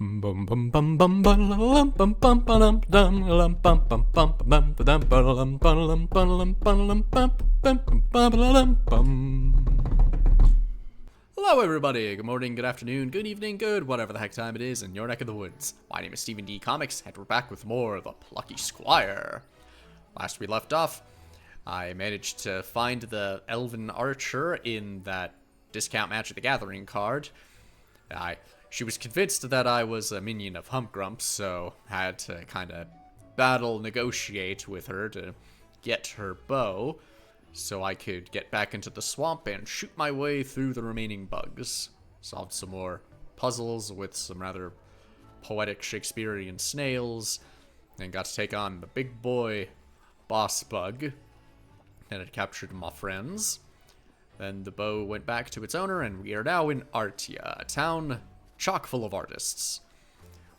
Hello everybody, good morning, good afternoon, good evening, good whatever the heck time it is in your neck of the woods. My name is Stephen D. Comics, and we're back with more of the Plucky Squire. Last we left off, I managed to find the Elven Archer in that discount Magic the Gathering card. She was convinced that I was a minion of Humpgrump, so I had to kind of negotiate with her to get her bow, so I could get back into the swamp and shoot my way through the remaining bugs. Solved some more puzzles with some rather poetic Shakespearean snails, and got to take on the big boy boss bug, and it captured my friends. Then the bow went back to its owner, and we are now in Artia, a town chock full of artists,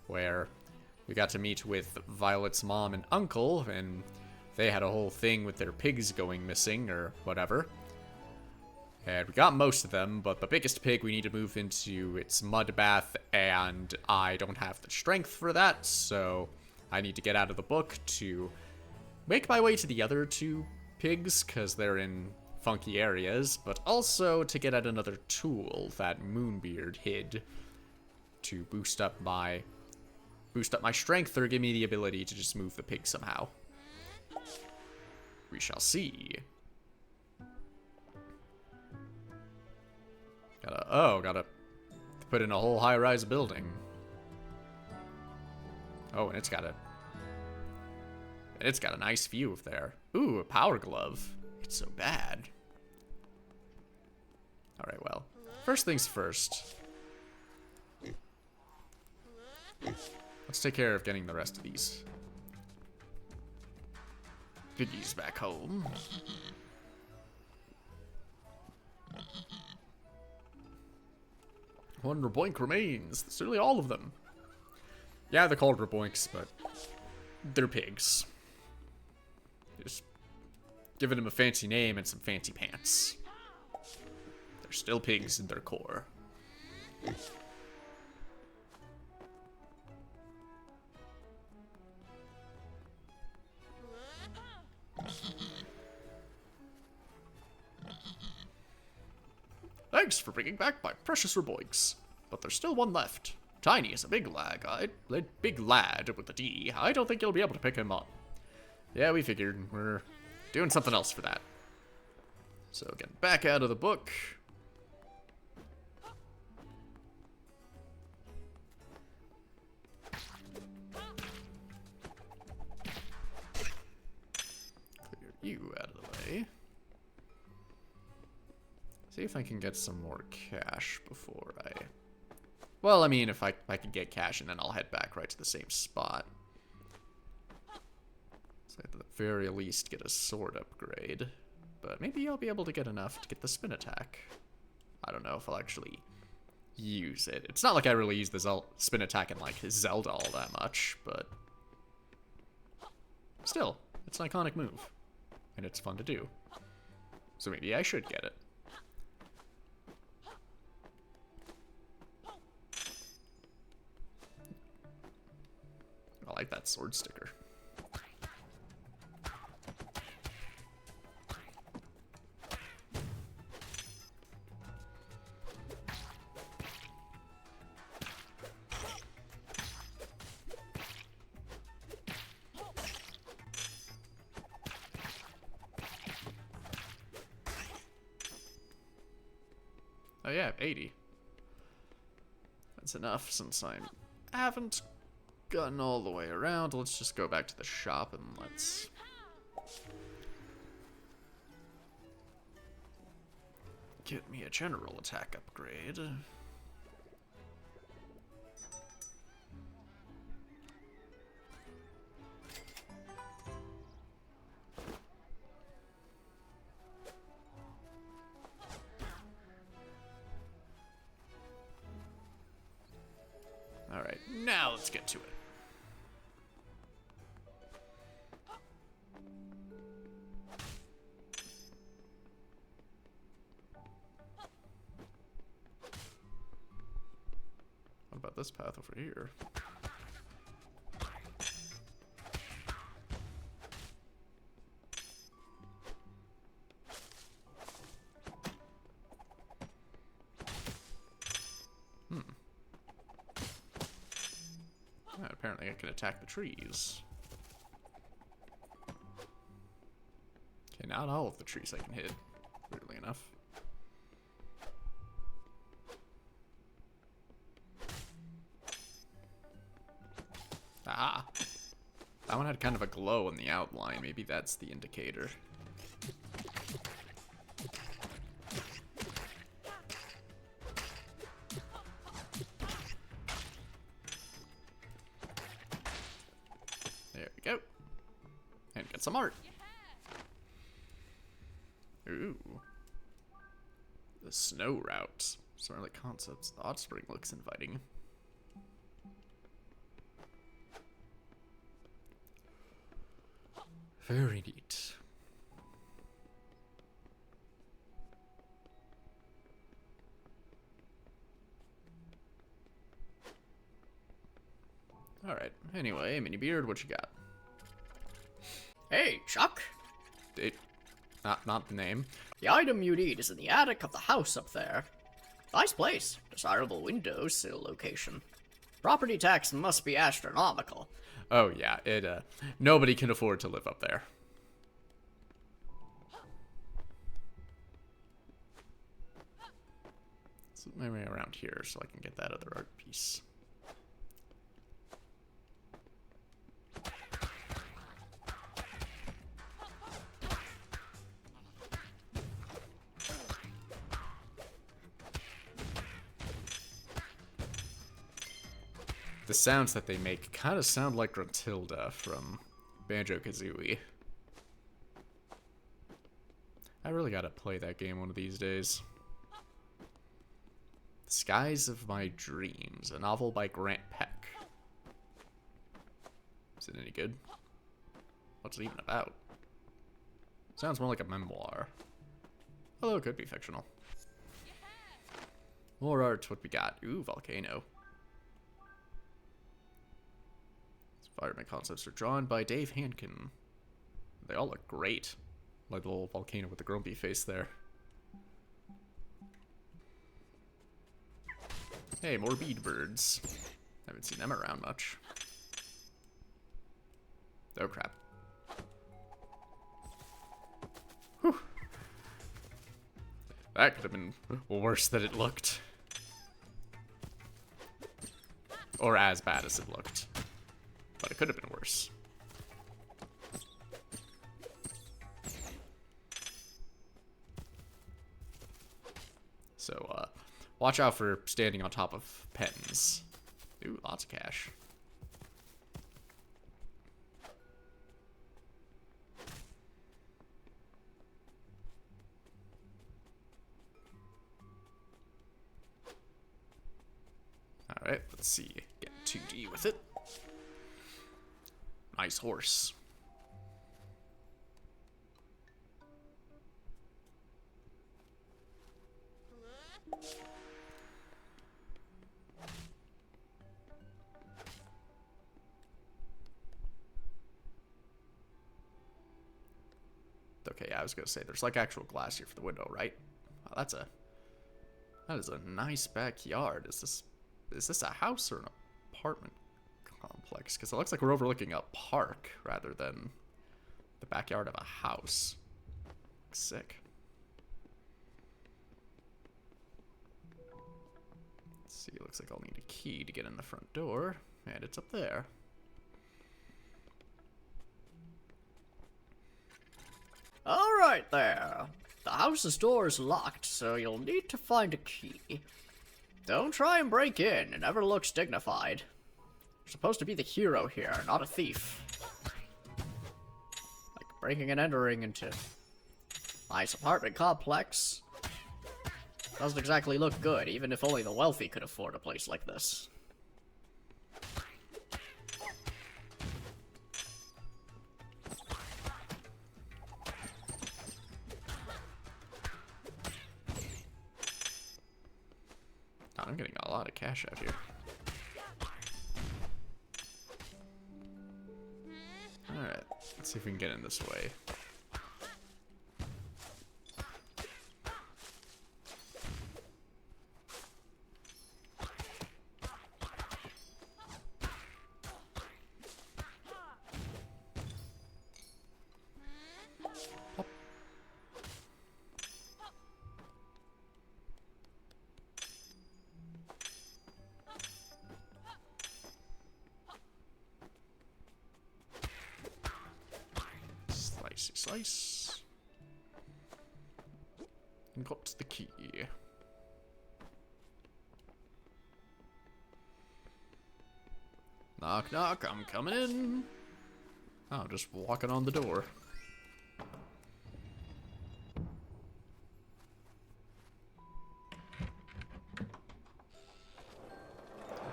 where we got to meet with Violet's mom and uncle, and they had a whole thing with their pigs going missing, or whatever. And we got most of them, but the biggest pig we need to move into its mud bath, and I don't have the strength for that, so I need to get out of the book to make my way to the other two pigs, because they're in funky areas, but also to get at another tool that Moonbeard hid to boost up my strength, or give me the ability to just move the pig somehow. We shall see. Gotta put in a whole high-rise building. Oh, and it's got a nice view of there. Ooh, a power glove. It's so bad. Alright, well, first things first. Let's take care of getting the rest of these piggies back home. One Raboink remains. That's nearly all of them. Yeah, they're called Raboinks, but they're pigs. Just giving them a fancy name and some fancy pants. They're still pigs in their core. Thanks for bringing back my precious Raboinks. But there's still one left. Tiny is a big lad with a D. I don't think you'll be able to pick him up. Yeah, we figured. We're doing something else for that. So get back out of the book. Clear you out of the way. See if I can get some more cash before I... Well, I mean, if I can get cash, and then I'll head back right to the same spot. So at the very least get a sword upgrade. But maybe I'll be able to get enough to get the spin attack. I don't know if I'll actually use it. It's not like I really use the spin attack in, like, Zelda all that much, but... Still, it's an iconic move. And it's fun to do. So maybe I should get it. I like that sword sticker. Oh yeah, 80. That's enough since I haven't gotten all the way around. Let's just go back to the shop and let's get me a general attack upgrade. Alright, now let's get to it. this path over here? Apparently I can attack the trees. Okay, not all of the trees I can hit, weirdly enough. Ah! That one had kind of a glow in the outline. Maybe that's the indicator. There we go. And get some art. Ooh. The snow route. Some early concepts. The hot spring looks inviting. Very neat. Alright, anyway, Mini Beard, what you got? Hey, Chuck. Not the name. The item you need is in the attic of the house up there. Nice place. Desirable windowsill location. Property tax must be astronomical. Oh yeah, nobody can afford to live up there. So my way around here so I can get that other art piece. The sounds that they make kind of sound like Gruntilda from Banjo-Kazooie. I really gotta play that game one of these days. The Skies of My Dreams, a novel by Grant Peck. Is it any good? What's it even about? Sounds more like a memoir. Although it could be fictional. More art, what we got? Ooh, volcano. Environment concepts are drawn by Dave Hankin. They all look great. Like the little volcano with the grumpy face there. Hey, more bead birds. Haven't seen them around much. Oh crap. Whew. That could have been worse than it looked. Or as bad as it looked. But it could have been worse. So, watch out for standing on top of pens. Ooh, lots of cash. Alright, let's see. Get 2D with it. Nice horse. Okay, I was gonna say there's like actual glass here for the window, right? Wow, that is a nice backyard. Is this a house or an apartment complex? Because it looks like we're overlooking a park rather than the backyard of a house. Sick. Let's see, it looks like I'll need a key to get in the front door, and it's up there. Alright there. The house's door is locked, so you'll need to find a key. Don't try and break in, it never looks dignified. You're supposed to be the hero here, not a thief. Like breaking and entering into nice apartment complex. Doesn't exactly look good, even if only the wealthy could afford a place like this. I'm getting a lot of cash out here. Let's see if we can get in this way. Slicey slice. And got the key. Knock knock, I'm coming in. Oh, just walking on the door.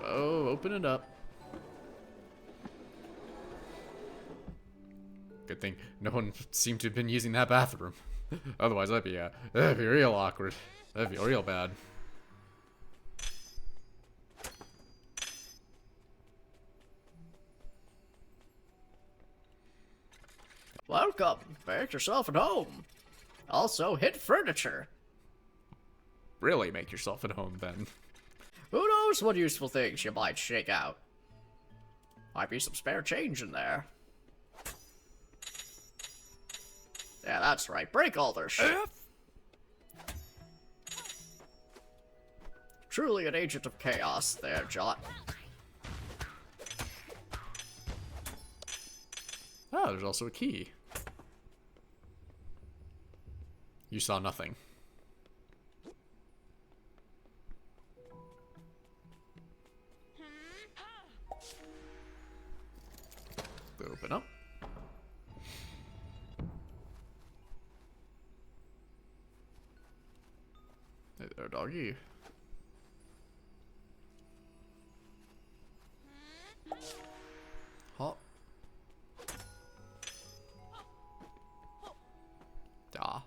Oh, open it up. Good thing no one seemed to have been using that bathroom. Otherwise, that'd be real awkward. That'd be real bad. Welcome. Make yourself at home. Also, hit furniture. Really make yourself at home, then. Who knows what useful things you might shake out. Might be some spare change in there. Yeah, that's right. Break all their shit. Truly an agent of chaos there, Jot. Oh, there's also a key. You saw nothing. Open up. Hey there, doggy. Hop. Ah.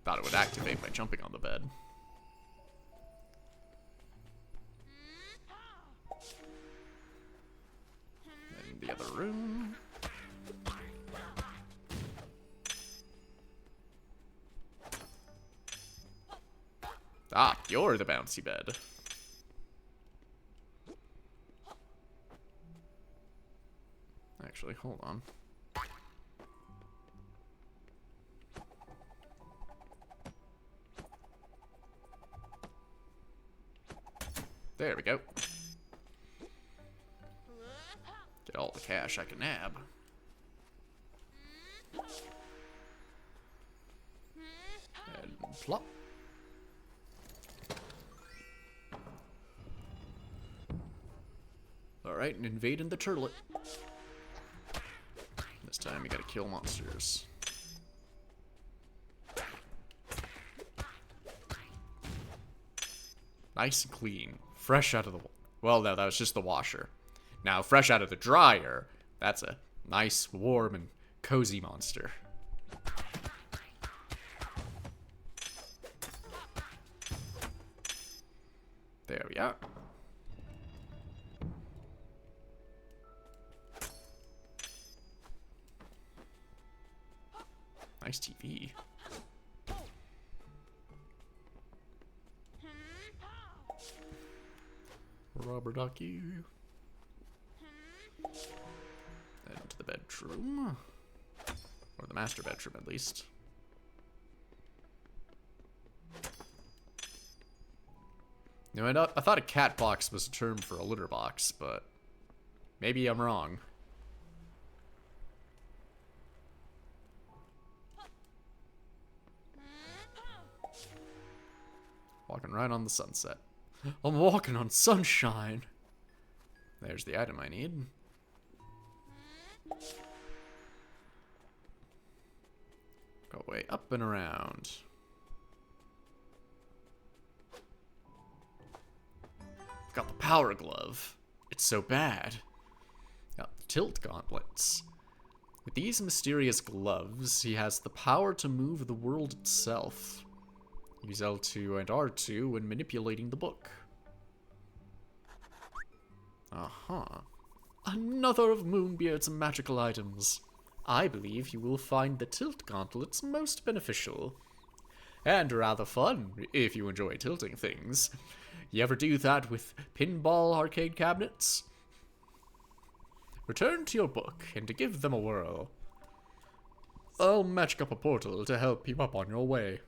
Thought it would activate by jumping on the bed. In the other room. Ah, you're the bouncy bed. Actually, hold on. There we go. Get all the cash I can nab. And plop. Alright, and invading the turlet. This time you gotta kill monsters. Nice and clean. Fresh out of the... Well, no, that was just the washer. Now, fresh out of the dryer, that's a nice, warm, and cozy monster. There we are. Nice TV. Rubber ducky. And to the bedroom. Or the master bedroom, at least. No, I thought a cat box was a term for a litter box, but maybe I'm wrong. Walking right on the sunset. I'm walking on sunshine. There's the item I need. Go way up and around. Got the power glove. It's so bad. Got the tilt gauntlets. With these mysterious gloves, he has the power to move the world itself. Use L2 and R2 when manipulating the book. Another of Moonbeard's magical items. I believe you will find the tilt gauntlets most beneficial. And rather fun, if you enjoy tilting things. You ever do that with pinball arcade cabinets? Return to your book and to give them a whirl. I'll magic up a portal to help you up on your way.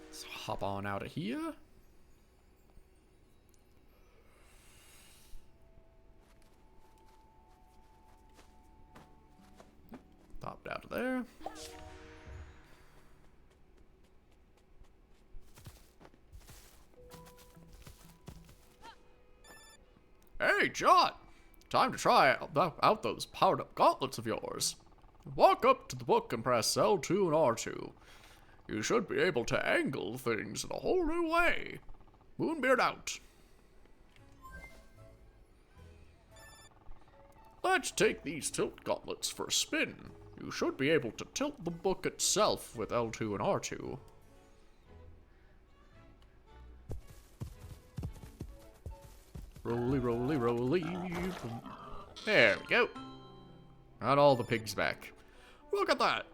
Let's hop on out of here. Popped out of there. Hey, John! Time to try out those powered-up gauntlets of yours. Walk up to the book and press L2 and R2. You should be able to angle things in a whole new way. Moonbeard out. Let's take these tilt gauntlets for a spin. You should be able to tilt the book itself with L2 and R2. Roly, roly, roly. There we go. Got all the pigs back. Look at that.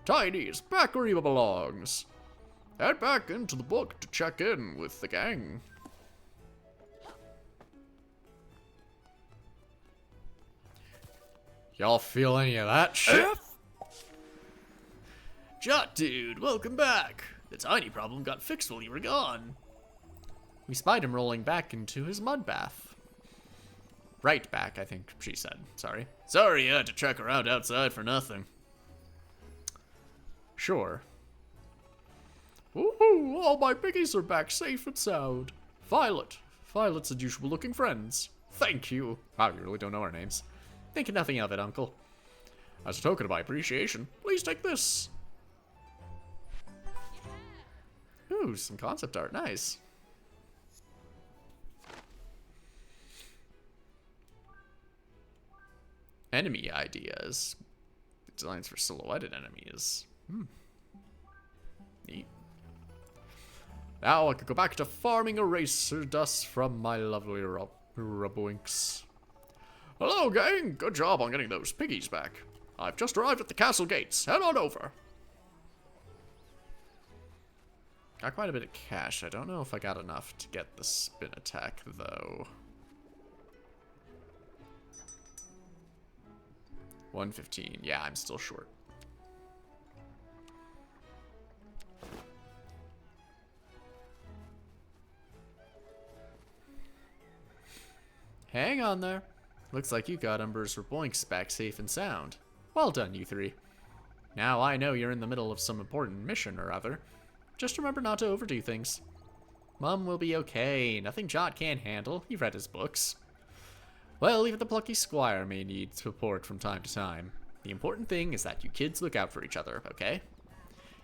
Tiny is back where he belongs. Head back into the book to check in with the gang. Y'all feel any of that shit? Jot dude, welcome back. The tiny problem got fixed while you were gone. We spied him rolling back into his mud bath. Right back, I think she said. Sorry. Sorry you had to trek around outside for nothing. Sure. Woohoo! All my piggies are back safe and sound. Violet. Violet's unusual looking friends. Thank you. Wow, you really don't know our names. Think nothing of it, Uncle. As a token of my appreciation, please take this. Ooh, some concept art. Nice. Enemy ideas. Designs for silhouetted enemies. Neat. Now I could go back to farming eraser dust from my lovely ruboinks. Hello, gang. Good job on getting those piggies back. I've just arrived at the castle gates. Head on over. Got quite a bit of cash. I don't know if I got enough to get the spin attack, though. 115. Yeah, I'm still short. Hang on there. Looks like you got Umber's Boinks back safe and sound. Well done, you three. Now I know you're in the middle of some important mission or other. Just remember not to overdo things. Mum will be okay. Nothing Jot can't handle. You've read his books. Well, even the plucky squire may need support from time to time. The important thing is that you kids look out for each other, okay?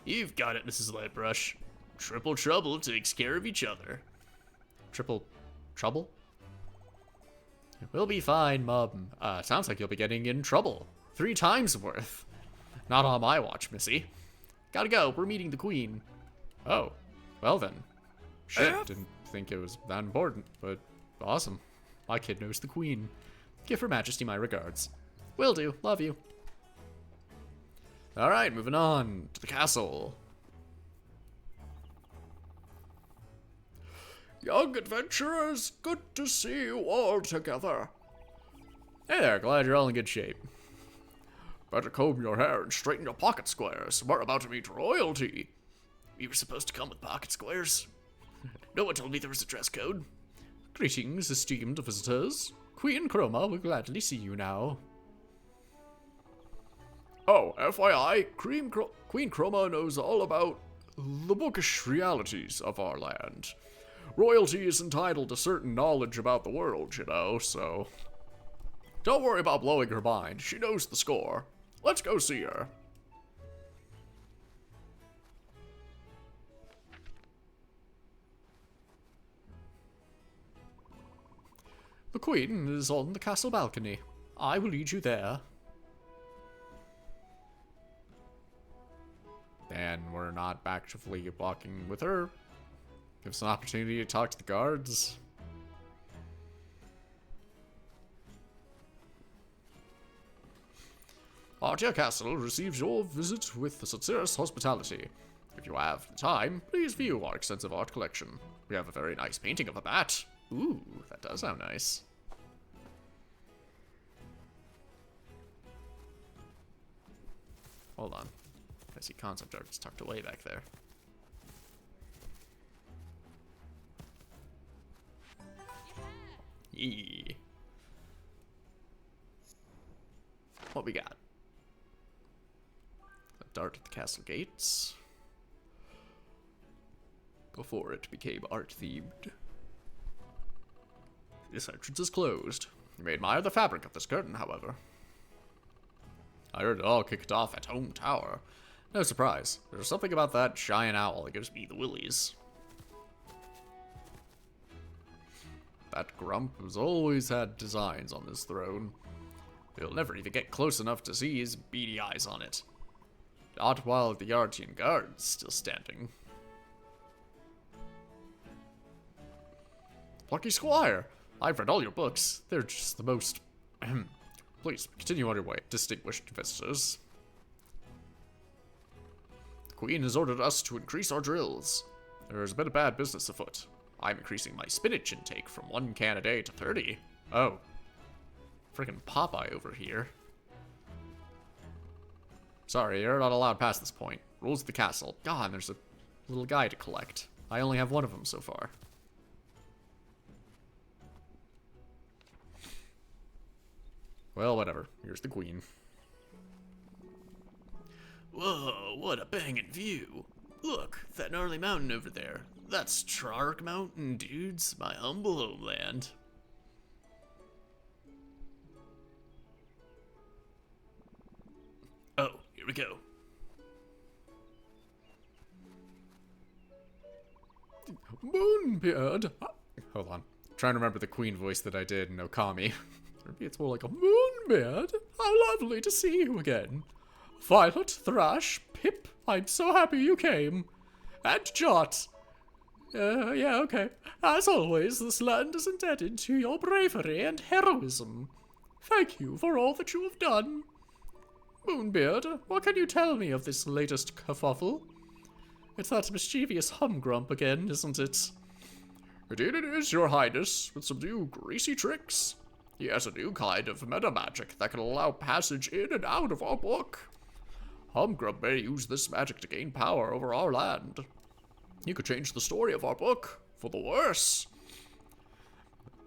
You've got it, Mrs. Lightbrush. Triple Trouble takes care of each other. Triple trouble? We'll be fine, Mum. Sounds like you'll be getting in trouble. 3 times worth. Not on my watch, Missy. Gotta go. We're meeting the Queen. Oh. Well then. Shit, didn't think it was that important, but awesome. My kid knows the Queen. Give Her Majesty my regards. Will do. Love you. Alright, moving on to the castle. Young adventurers, good to see you all together. Hey there, glad you're all in good shape. Better comb your hair and straighten your pocket squares. We're about to meet royalty. You were supposed to come with pocket squares. No one told me there was a dress code. Greetings, esteemed visitors. Queen Chroma will gladly see you now. Oh, FYI, Queen Chroma knows all about the bookish realities of our land. Royalty is entitled to certain knowledge about the world, you know, so... Don't worry about blowing her mind. She knows the score. Let's go see her. The Queen is on the castle balcony. I will lead you there. And we're not actively walking with her. Gives us an opportunity to talk to the guards. Our dear castle receives your visit with the sincerest hospitality. If you have the time, please view our extensive art collection. We have a very nice painting of a bat. Ooh, that does sound nice. Hold on. I see concept art is tucked away back there. Yee. What we got? A dart at the castle gates. Before it became art-themed. This entrance is closed. You may admire the fabric of this curtain, however. I heard it all kicked off at Home Tower. No surprise. There's something about that giant owl that gives me the willies. That grump has always had designs on his throne. You'll never even get close enough to see his beady eyes on it. Not while the Artian Guard's still standing. Plucky Squire! I've read all your books. They're just the most... Please, continue on your way, distinguished visitors. The Queen has ordered us to increase our drills. There's been a bad business afoot. I'm increasing my spinach intake from 1 can a day to 30. Oh. Frickin' Popeye over here. Sorry, you're not allowed past this point. Rules of the castle. God, there's a little guy to collect. I only have one of them so far. Well, whatever. Here's the Queen. Whoa, what a bangin' view. Look, that gnarly mountain over there. That's Trark Mountain, dudes. My humble homeland. Oh, here we go. Moonbeard! Hold on. I'm trying to remember the Queen voice that I did in Okami. Maybe it's more like a Moonbeard. How lovely to see you again. Violet, Thrash, Pip, I'm so happy you came. And Jot. Yeah, okay. As always, this land is indebted to your bravery and heroism. Thank you for all that you have done. Moonbeard, what can you tell me of this latest kerfuffle? It's that mischievous Humgrump again, isn't it? Indeed it is, your highness, with some new greasy tricks. He has a new kind of meta magic that can allow passage in and out of our book. Humgrump may use this magic to gain power over our land. You could change the story of our book for the worse.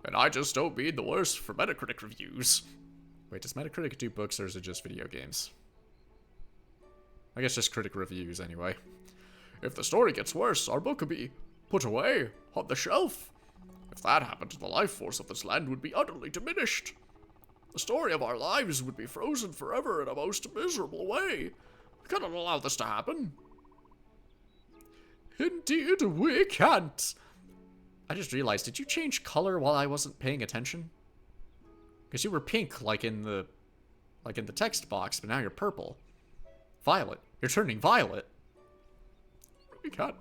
And I just don't mean the worse for Metacritic reviews. Wait, does Metacritic do books or is it just video games? I guess just critic reviews anyway. If the story gets worse, our book could be put away on the shelf. If that happened, the life force of this land would be utterly diminished. The story of our lives would be frozen forever in a most miserable way. We cannot allow this to happen. Indeed, we can't. I just realized, did you change color while I wasn't paying attention? Because you were pink, like in the text box, but now you're purple. Violet. You're turning violet. We can't.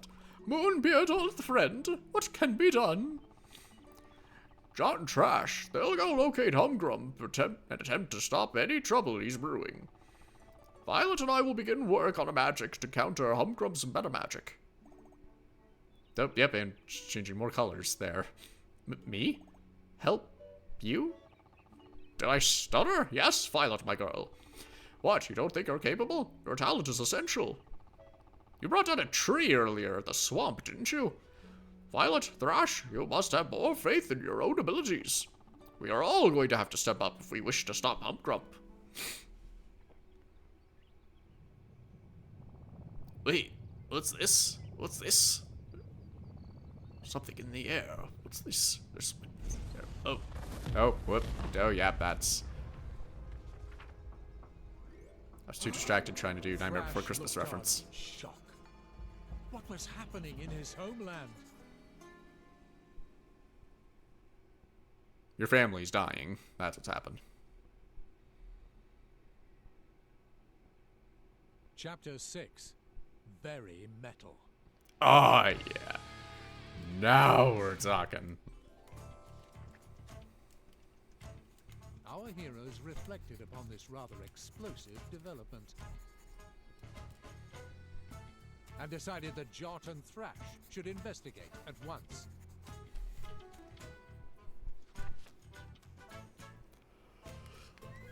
Moonbeard, old friend, what can be done? Jot and Trash, they'll go locate Humgrump and attempt to stop any trouble he's brewing. Violet and I will begin work on a magic to counter Humgrump's meta magic. Oh, yep, and changing more colors there. Me? Help you? Did I stutter? Yes, Violet, my girl. What, you don't think you're capable? Your talent is essential. You brought down a tree earlier at the swamp, didn't you? Violet, Thrash, you must have more faith in your own abilities. We are all going to have to step up if we wish to stop Humgrump. Wait, what's this? What's this? Something in the air. What's this? There's... Oh. Oh, whoop. Oh, yeah, bats. I was too distracted trying to do Nightmare Before Christmas reference. Shock. What was happening in his homeland? Your family's dying. That's what's happened. Chapter 6. Very metal. Oh, yeah. Now we're talking. Our our heroes reflected upon this rather explosive development and decided that Jot and Thrash should investigate at once.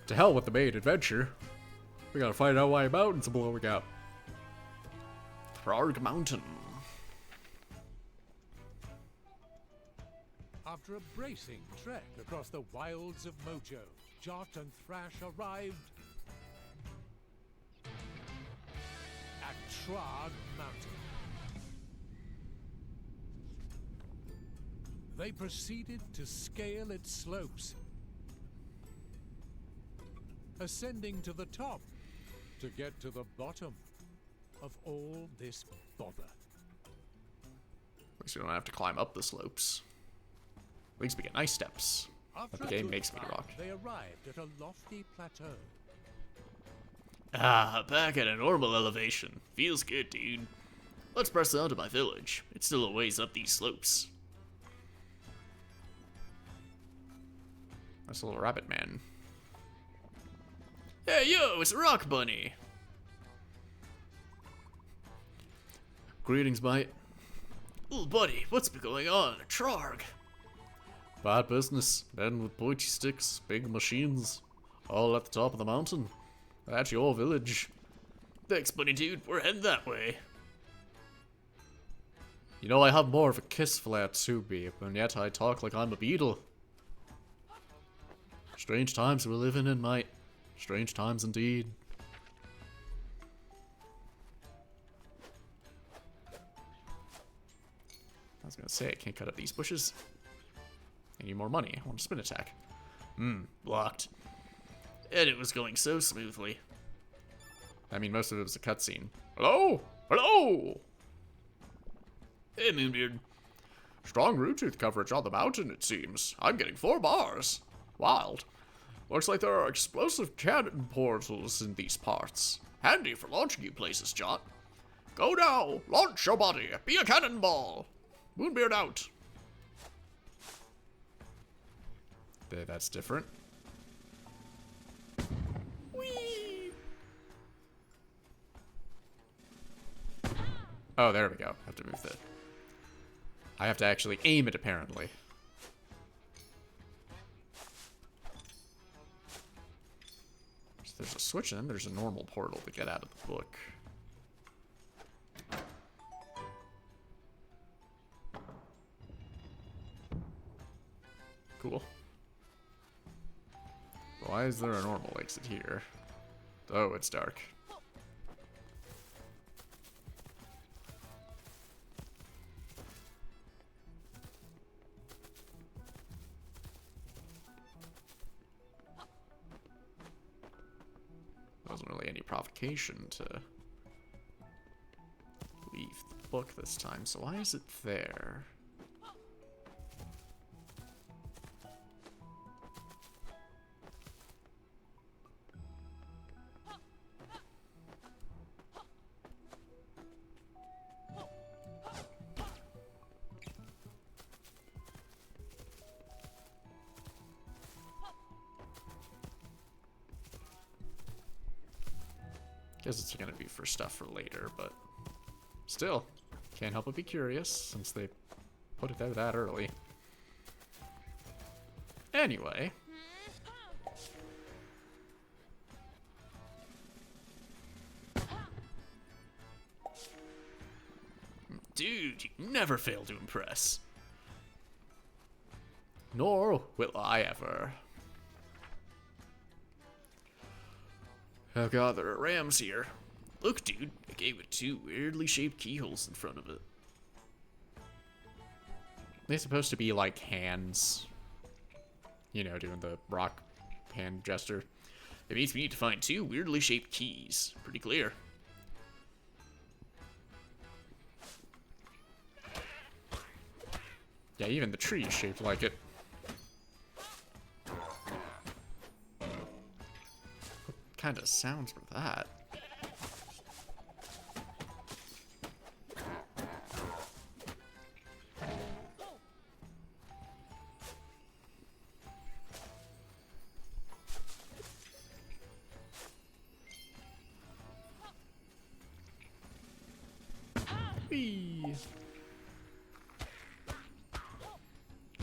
To hell with the main adventure. We gotta find out why mountains are blowing up. Thrarg Mountain. After a bracing trek across the wilds of Mojo, Jot and Thrash arrived at Thrarg Mountain. They proceeded to scale its slopes, ascending to the top to get to the bottom of all this bother. At least we don't have to climb up the slopes. At least we get nice steps. After But the game a good makes me climb, rock. They arrived at a lofty plateau. Ah, back at a normal elevation. Feels good, dude. Let's press on to my village. It's still a ways up these slopes. That's a little rabbit man. Hey, yo, it's Rock Bunny. Greetings, mate. Little buddy, what's been going on at Thrarg? Bad business. Men with pointy sticks, big machines, all at the top of the mountain. At your village. Thanks, Bunny dude. We're heading that way. You know, I have more of a kiss flare to me, and yet I talk like I'm a beetle. Strange times we're living in, mate. Strange times indeed. I was gonna say, I can't cut up these bushes. I need more money. I want a spin attack. Blocked. And it was going so smoothly. I mean, most of it was a cutscene. Hello? Hello? Hey, Moonbeard. Strong root tooth coverage on the mountain, it seems. I'm getting 4 bars. Wild. Looks like there are explosive cannon portals in these parts. Handy for launching you places, Jot. Go now! Launch your body! Be a cannonball! Moonbeard out. That's different. Whee! Oh, there we go. I have to move the... I have to actually aim it, apparently. So there's a switch, and then there's a normal portal to get out of the book. Cool. Why is there a normal exit here? Oh, it's dark. Wasn't really any provocation to leave the book this time, so why is it there? Guess it's gonna be for stuff for later, but still, can't help but be curious since they put it out that early. Anyway. Dude, you never fail to impress. Nor will I ever. Oh god, there are rams here. Look, dude, I gave it 2 weirdly shaped keyholes in front of it. They're supposed to be like hands. You know, doing the rock hand gesture. It means we need to find 2 weirdly shaped keys. Pretty clear. Yeah, even the tree is shaped like it. What kind of sounds were that? Whee!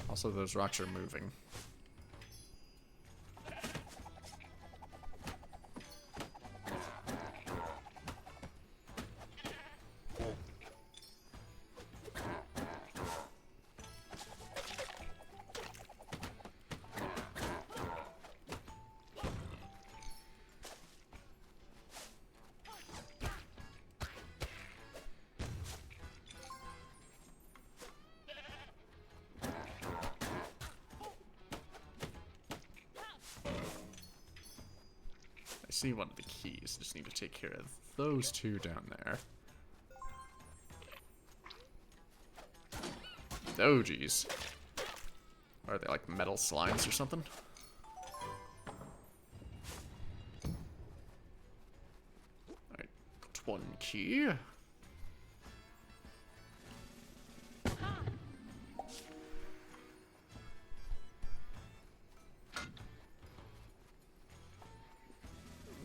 Also, those rocks are moving. I see one of the keys. Just need to take care of those two down there. Oh, geez. Are they like metal slimes or something? Alright, got one key.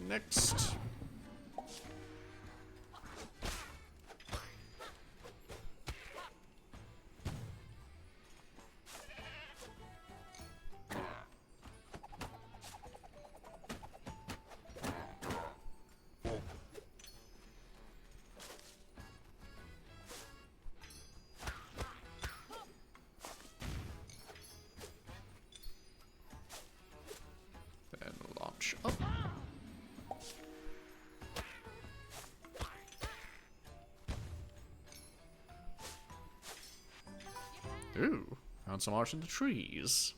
Next. Then launch up. Ooh, found some art in the trees.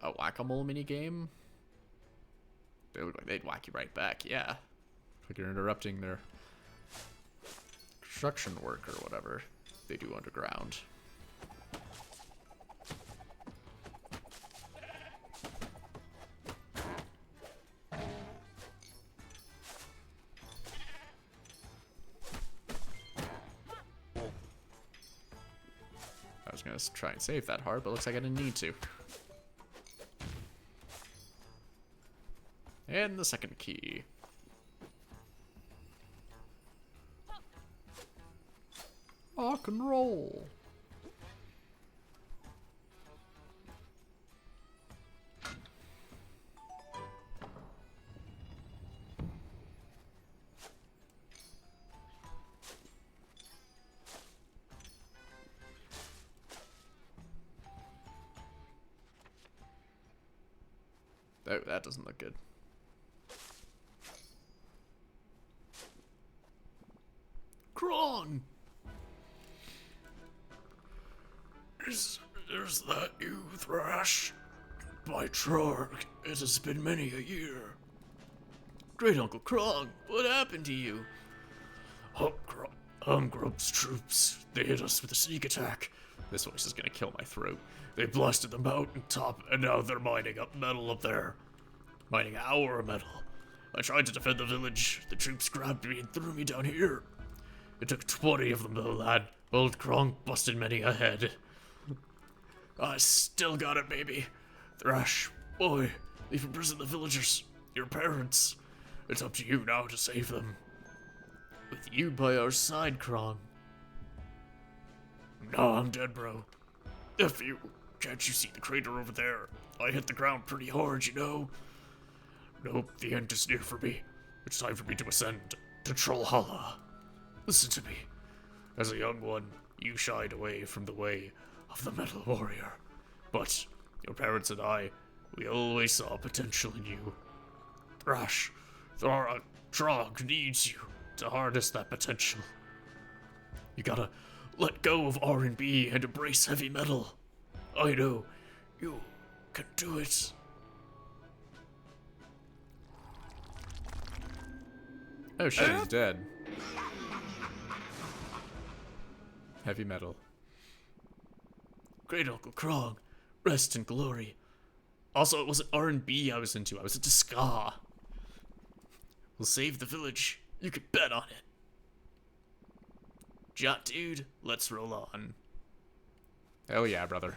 A whack-a-mole minigame? They look like they'd whack you right back, yeah. Like you're interrupting their construction work or whatever they do underground. I was gonna try and save that heart, but looks like I didn't need to. And the second key. Rock and roll. Oh, that doesn't look good. Krong! Is that you, Thrash? By Trark, it has been many a year. Great Uncle Krong, what happened to you? Grub's troops, they hit us with a sneak attack. This voice is gonna kill my throat. They blasted the mountain top, and now they're mining up metal up there. Mining our metal. I tried to defend the village. The troops grabbed me and threw me down here. It took 20 of them, though, lad. Old Krong busted many a head. I still got it, baby. Thrash, boy, leave in prison the villagers, your parents. It's up to you now to save them. With you by our side, Krong. Nah, I'm dead, bro. F you. Can't you see the crater over there? I hit the ground pretty hard, you know. Nope, the end is near for me. It's time for me to ascend to Trollhalla. Listen to me. As a young one, you shied away from the way of the Metal Warrior. But your parents and I, we always saw potential in you. Thrash, Trog needs you to harness that potential. You gotta let go of R&B and embrace heavy metal. I know, you can do it. Oh shit, he's dead. Heavy metal. Great Uncle Krong, rest in glory. Also, it wasn't R&B I was into, I was into ska. We'll save the village, you could bet on it. Jot dude, let's roll on. Hell yeah, brother.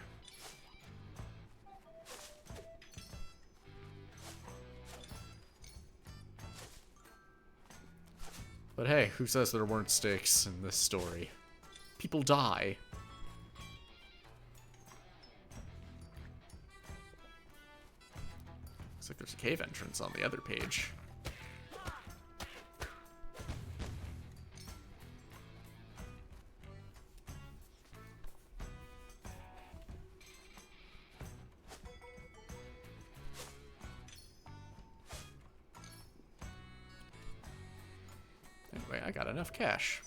But hey, who says there weren't stakes in this story? People die. Looks like there's a cave entrance on the other page. Anyway, I got enough cash.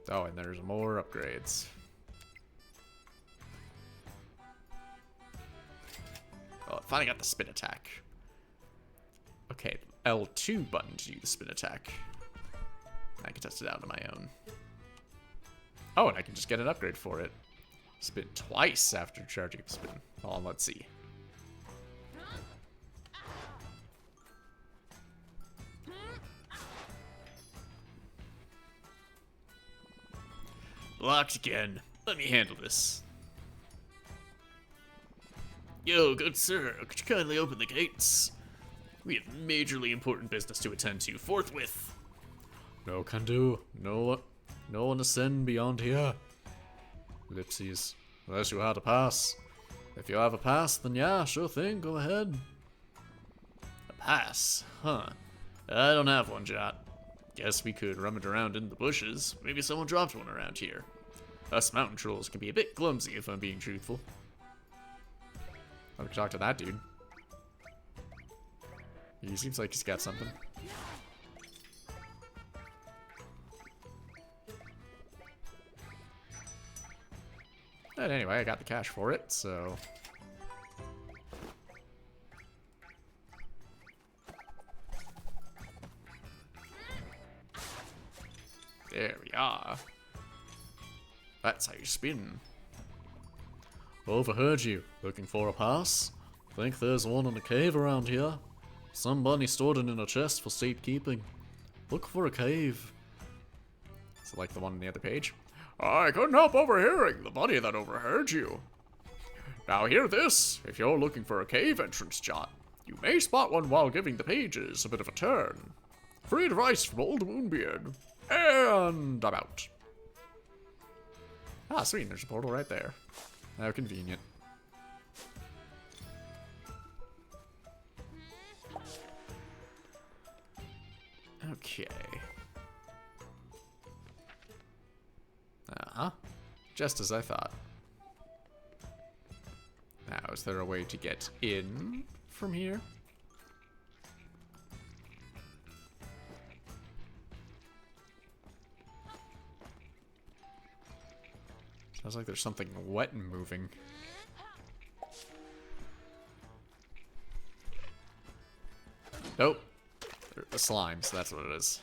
Oh, and there's more upgrades. Oh, I finally got the spin attack. Okay, L2 button to do the spin attack. I can test it out on my own. Oh, and I can just get an upgrade for it. Spin twice after charging the spin. Well, let's see. Locked again. Let me handle this. Yo, good sir, could you kindly open the gates? We have majorly important business to attend to forthwith. No can do. No one to send beyond here. Ellipses. Unless you had a pass. If you have a pass, then yeah, sure thing, go ahead. A pass? Huh. I don't have one, Jot. Guess we could rummage around in the bushes. Maybe someone dropped one around here. Us mountain trolls can be a bit clumsy if I'm being truthful. I could talk to that dude. He seems like he's got something. But anyway, I got the cash for it, so... There we are. That's how you spin. Overheard you. Looking for a pass? Think there's one in a cave around here. Somebody stored it in a chest for safekeeping. Look for a cave. Is it like the one on the other page? I couldn't help overhearing the buddy that overheard you. Now hear this. If you're looking for a cave entrance, Jot, you may spot one while giving the pages a bit of a turn. Free advice from old Moonbeard. And I'm out. Ah, sweet. There's a portal right there. How convenient. Okay. Uh-huh. Just as I thought. Now, is there a way to get in from here? Sounds like there's something wet and moving. Nope. They're the slimes, that's what it is.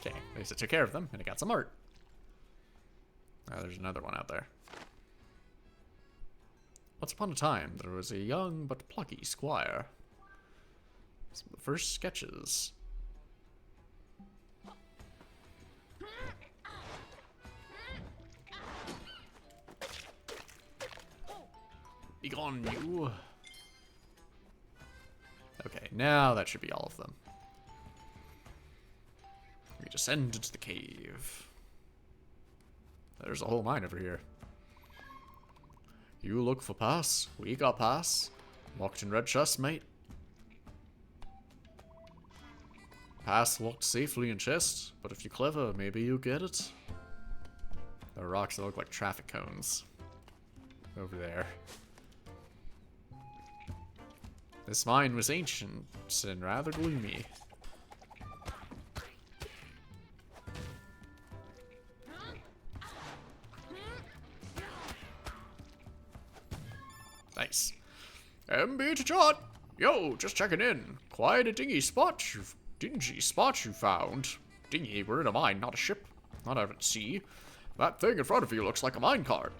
Okay, at least I took care of them, and I got some art. Oh, there's another one out there. Once upon a time, there was a young but plucky squire. Some of the first sketches. Begone, you! Okay, now that should be all of them. We descend into the cave. There's a whole mine over here. You look for pass. We got pass. Locked in red chest, mate. Pass locked safely in chest, but if you're clever, maybe you'll get it. There are rocks that look like traffic cones. Over there. This mine was ancient and rather gloomy. Nice. MB to Jot! Yo, just checking in. Quite a dingy spot you found. Dingy, we're in a mine, not a ship. Not out at sea. That thing in front of you looks like a minecart.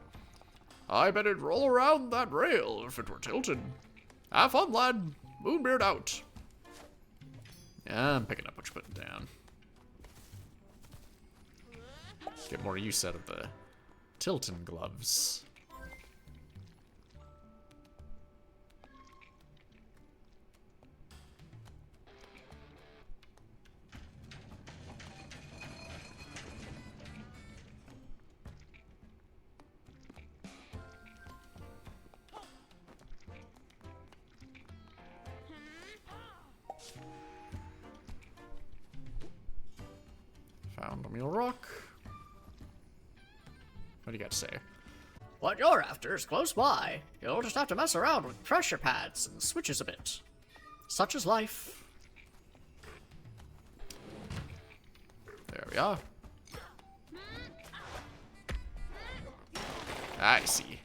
I bet it'd roll around that rail if it were tilted. Have fun, lad. Moonbeard out. Yeah, I'm picking up what you're putting down. Get more use out of the Tilton gloves. Found a meal rock. What do you got to say? What you're after is close by. You'll just have to mess around with pressure pads and switches a bit. Such is life. There we are. I see.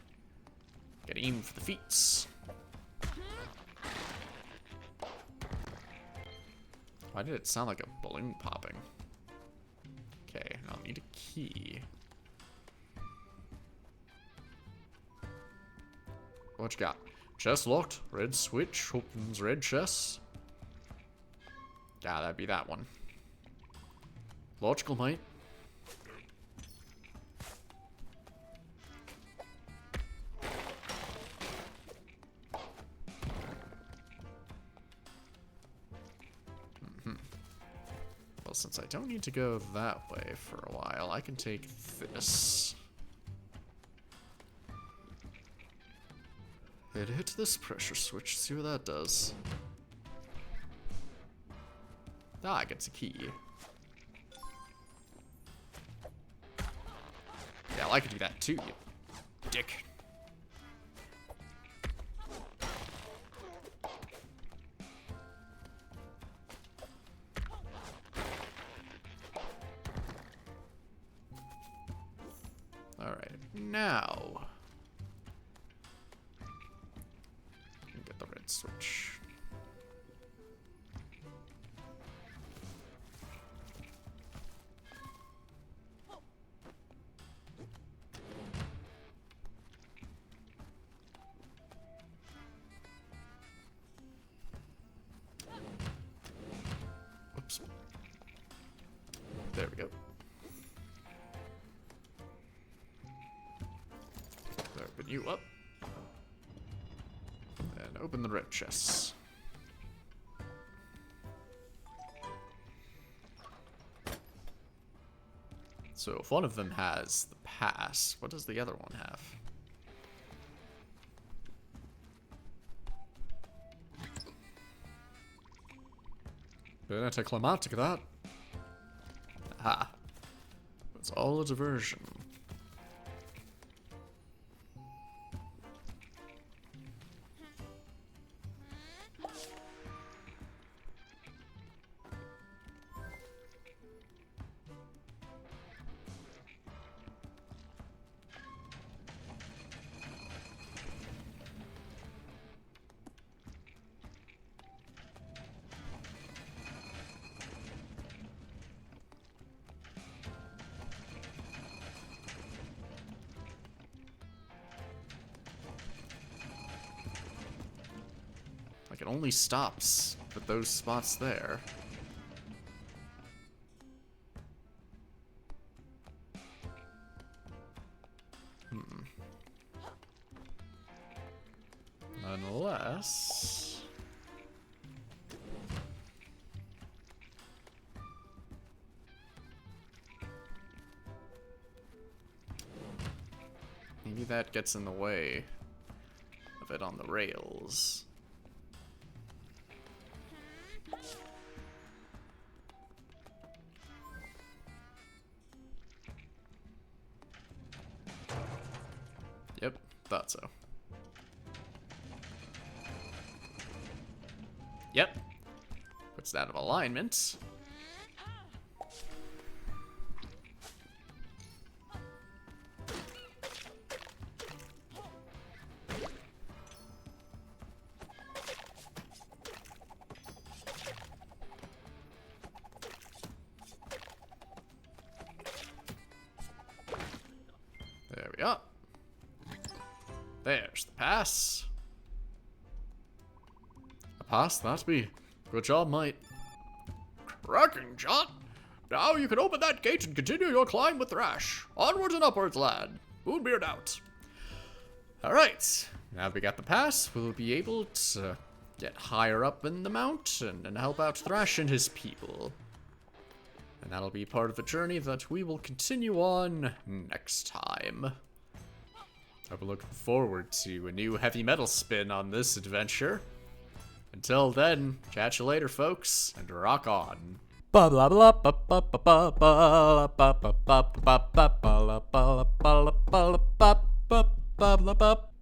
Gotta aim for the feet. Why did it sound like a balloon popping? Okay, I'll need a key. What you got? Chest locked. Red switch. Opens red chest. Yeah, that'd be that one. Logical, mate. Well, since I don't need to go that way for a while, I can take this. Hit this pressure switch, see what that does. Ah, it gets a key. Yeah, I could do that too, you dick. Alright, now get the red switch. Oops. There we go. Open you up. And open the red chests. So if one of them has the pass, what does the other one have? Bit anticlimactic, that. Aha. It's all a diversion. Like, it only stops at those spots there. Unless... maybe that gets in the way of it on the rails. Yep, thought so. Yep. Puts that out of alignment. There we are. There's the pass. Pass that be. Good job, mate. Cracking, John. Now you can open that gate and continue your climb with Thrash. Onwards and upwards, lad. Moonbeard out. Alright, now that we got the pass, we'll be able to get higher up in the mountain and help out Thrash and his people. And that'll be part of the journey that we will continue on next time. I'll be looking forward to a new heavy metal spin on this adventure. Until then, catch you later, folks, and rock on. Blah blah blah blah blah blah blah blah blah blah blah blah blah blah blah blah blah blah blah blah.